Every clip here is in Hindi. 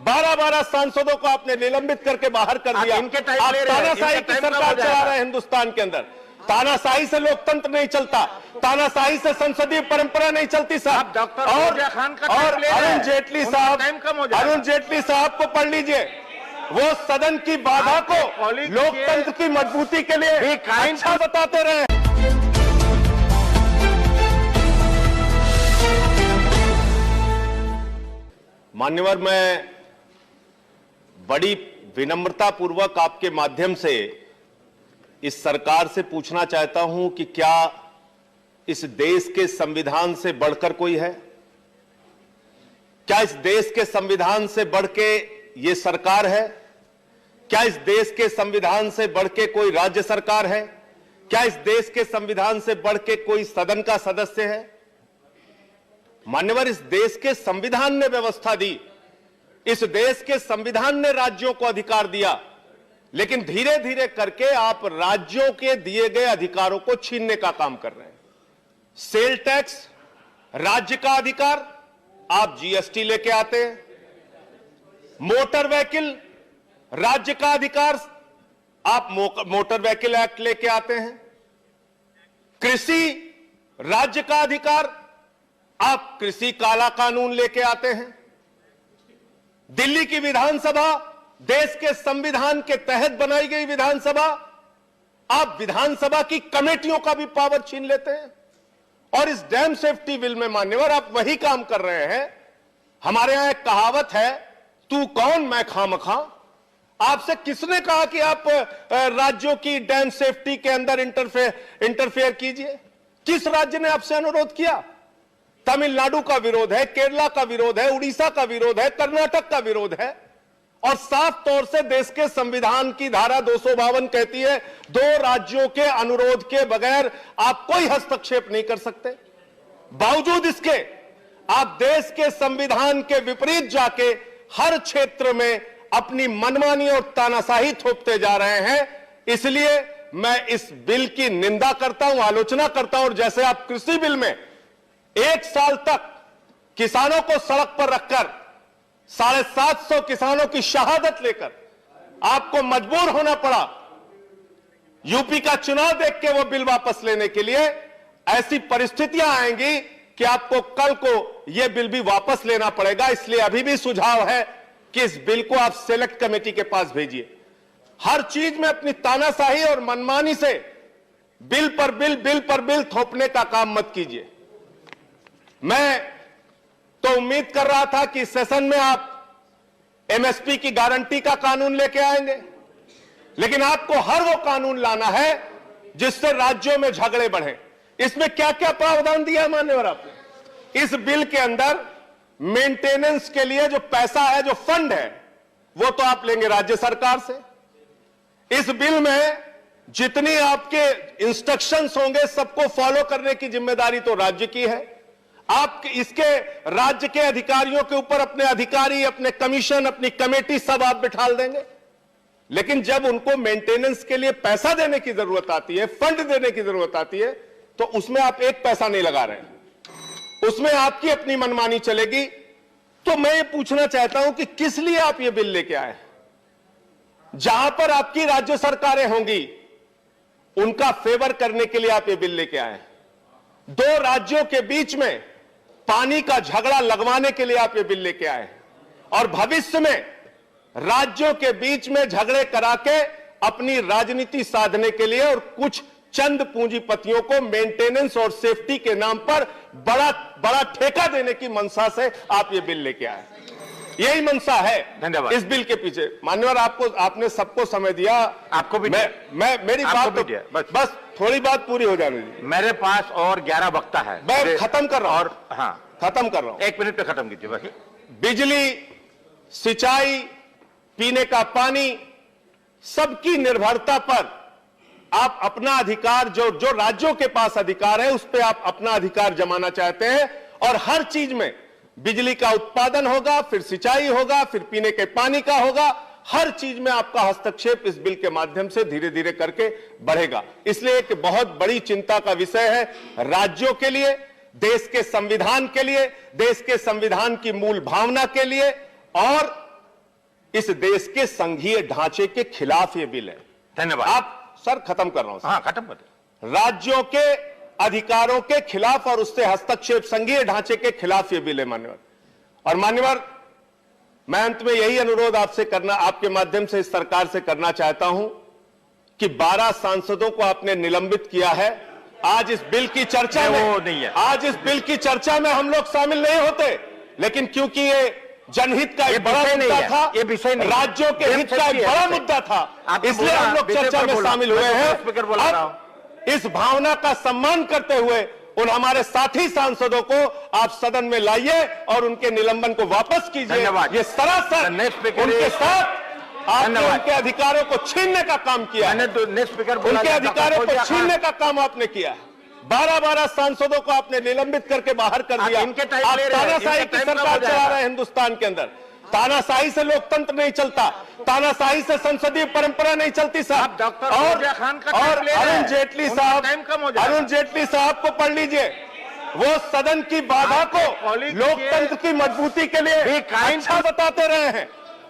12 सांसदों को आपने निलंबित करके बाहर कर दिया। आप तानाशाही की सरकार चला रहे हैं हिंदुस्तान के अंदर। तानाशाही से लोकतंत्र नहीं चलता, तानाशाही से संसदीय परंपरा नहीं चलती साहब। और अरुण जेटली साहब को पढ़ लीजिए, वो सदन की बाधा को लोकतंत्र की मजबूती के लिए अच्छा बताते रहे। मान्यवर, मैं बड़ी विनम्रता पूर्वक आपके माध्यम से इस सरकार से पूछना चाहता हूं कि क्या इस देश के संविधान से बढ़कर कोई है? क्या इस देश के संविधान से बढ़ के ये सरकार है? क्या इस देश के संविधान से बढ़ के कोई राज्य सरकार है? क्या इस देश के संविधान से बढ़ के कोई सदन का सदस्य है? मान्यवर, इस देश के संविधान ने व्यवस्था दी, इस देश के संविधान ने राज्यों को अधिकार दिया, लेकिन धीरे धीरे करके आप राज्यों के दिए गए अधिकारों को छीनने का काम कर रहे हैं। सेल टैक्स राज्य का अधिकार, आप जीएसटी लेके आते हैं। मोटर व्हीकल राज्य का अधिकार, आप मोटर व्हीकल एक्ट लेके आते हैं। कृषि राज्य का अधिकार, आप कृषि काला कानून लेके आते हैं। दिल्ली की विधानसभा, देश के संविधान के तहत बनाई गई विधानसभा, आप विधानसभा की कमेटियों का भी पावर छीन लेते हैं। और इस डैम सेफ्टी बिल में मान्यवर आप वही काम कर रहे हैं। हमारे यहां एक कहावत है, तू कौन मैं खामखा। आपसे किसने कहा कि आप राज्यों की डैम सेफ्टी के अंदर इंटरफेयर कीजिए? किस राज्य ने आपसे अनुरोध किया? तमिलनाडु का विरोध है, केरला का विरोध है, उड़ीसा का विरोध है, कर्नाटक का विरोध है। और साफ तौर से देश के संविधान की धारा 252 कहती है, दो राज्यों के अनुरोध के बगैर आप कोई हस्तक्षेप नहीं कर सकते। बावजूद इसके आप देश के संविधान के विपरीत जाके हर क्षेत्र में अपनी मनमानी और तानाशाही थोपते जा रहे हैं। इसलिए मैं इस बिल की निंदा करता हूं, आलोचना करता हूं। और जैसे आप कृषि बिल में 1 साल तक किसानों को सड़क पर रखकर 750 किसानों की शहादत लेकर आपको मजबूर होना पड़ा यूपी का चुनाव देख के वो बिल वापस लेने के लिए, ऐसी परिस्थितियां आएंगी कि आपको कल को यह बिल भी वापस लेना पड़ेगा। इसलिए अभी भी सुझाव है कि इस बिल को आप सेलेक्ट कमेटी के पास भेजिए। हर चीज में अपनी तानाशाही और मनमानी से बिल पर बिल थोपने का काम मत कीजिए। मैं तो उम्मीद कर रहा था कि सेशन में आप एमएसपी की गारंटी का कानून लेके आएंगे, लेकिन आपको हर वो कानून लाना है जिससे राज्यों में झगड़े बढ़े। इसमें क्या क्या प्रावधान दिया मान्यवर आपने? इस बिल के अंदर मेंटेनेंस के लिए जो पैसा है, जो फंड है, वो तो आप लेंगे राज्य सरकार से। इस बिल में जितनी आपके इंस्ट्रक्शंस होंगे सबको फॉलो करने की जिम्मेदारी तो राज्य की है। आप इसके राज्य के अधिकारियों के ऊपर अपने अधिकारी, अपने कमीशन, अपनी कमेटी सब आप बिठा देंगे। लेकिन जब उनको मेंटेनेंस के लिए पैसा देने की जरूरत आती है, फंड देने की जरूरत आती है, तो उसमें आप एक पैसा नहीं लगा रहे हैं, उसमें आपकी अपनी मनमानी चलेगी। तो मैं ये पूछना चाहता हूं कि किस लिए आप ये बिल लेके आए? जहां पर आपकी राज्य सरकारें होंगी उनका फेवर करने के लिए आप ये बिल लेके आए। दो राज्यों के बीच में पानी का झगड़ा लगवाने के लिए आप ये बिल लेके आए, और भविष्य में राज्यों के बीच में झगड़े करा के अपनी राजनीति साधने के लिए और कुछ चंद पूंजीपतियों को मेंटेनेंस और सेफ्टी के नाम पर बड़ा ठेका देने की मंशा से आप ये बिल लेके आए। यही मंशा है धन्यवाद इस बिल के पीछे। मान्यवर, आपने सबको समय दिया, आपको भी मेरी बात तो बस थोड़ी बात पूरी हो जाने दी। मेरे पास और 11 वक्ता है, मैं खत्म कर रहा हूं। और हाँ, खत्म कर रहा हूं। 1 मिनट पे खत्म कीजिए बस। बिजली, सिंचाई, पीने का पानी, सबकी निर्भरता पर आप अपना अधिकार, जो राज्यों के पास अधिकार है, उस पर आप अपना अधिकार जमाना चाहते हैं। और हर चीज में बिजली का उत्पादन होगा, फिर सिंचाई होगा, फिर पीने के पानी का होगा। हर चीज में आपका हस्तक्षेप इस बिल के माध्यम से धीरे धीरे करके बढ़ेगा। इसलिए एक बहुत बड़ी चिंता का विषय है राज्यों के लिए, देश के संविधान के लिए, देश के संविधान की मूल भावना के लिए, और इस देश के संघीय ढांचे के खिलाफ ये बिल है। धन्यवाद। आप सर खत्म कर रहा हूं। हाँ, खत्म कर दो। राज्यों के अधिकारों के खिलाफ और उससे हस्तक्षेप संघीय ढांचे के खिलाफ यह बिल है मान्यवर। और मान्यवर, मैं अंत में यही अनुरोध आपसे करना, आपके माध्यम से इस सरकार से करना चाहता हूं कि 12 सांसदों को आपने निलंबित किया है। आज इस बिल की चर्चा में वो नहीं है। आज इस बिल की चर्चा में हम लोग शामिल नहीं होते, लेकिन क्योंकि ये जनहित का एक बड़ा मुद्दा था, ये विषय नहीं, राज्यों के हित का एक बड़ा मुद्दा था, इसलिए हम लोग चर्चा में शामिल हुए हैं। अब इस भावना का सम्मान करते हुए उन हमारे साथी सांसदों को आप सदन में लाइए और उनके निलंबन को वापस कीजिए। ये सरासर उनके साथ आपने उनके अधिकारों को छीनने का काम किया है। उनके अधिकारों को छीनने का काम आपने किया है। 12 सांसदों को आपने निलंबित करके बाहर कर दिया। आप तानाशाही की सरकार चला रहे हैं हिंदुस्तान के अंदर। तानाशाही से लोकतंत्र नहीं चलता, तानाशाही से संसदीय परंपरा नहीं चलती साहब। और अरुण जेटली साहब को पढ़ लीजिए, वो सदन की बाधा को लोकतंत्र की मजबूती के लिए अच्छा बताते रहे हैं।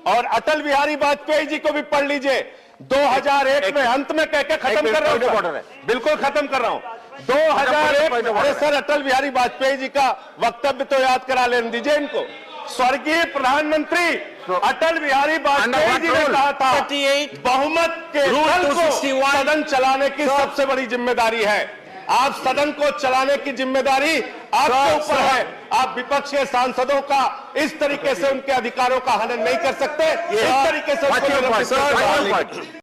और अटल बिहारी वाजपेयी जी को भी पढ़ लीजिए, 2001 में अंत में कह के खत्म कर रहा हूं, बिल्कुल खत्म कर रहा हूं। 2001 अरे सर, अटल बिहारी वाजपेयी जी का वक्तव्य तो याद करा लेने दीजिए इनको। स्वर्गीय प्रधानमंत्री अटल बिहारी वाजपेयी जी ने कहा था, बहुमत के दल को सदन चलाने की सबसे बड़ी जिम्मेदारी है। आप सदन को चलाने की जिम्मेदारी आपके ऊपर है। आप विपक्ष के सांसदों का इस तरीके से उनके अधिकारों का हनन नहीं कर सकते, इस तरीके से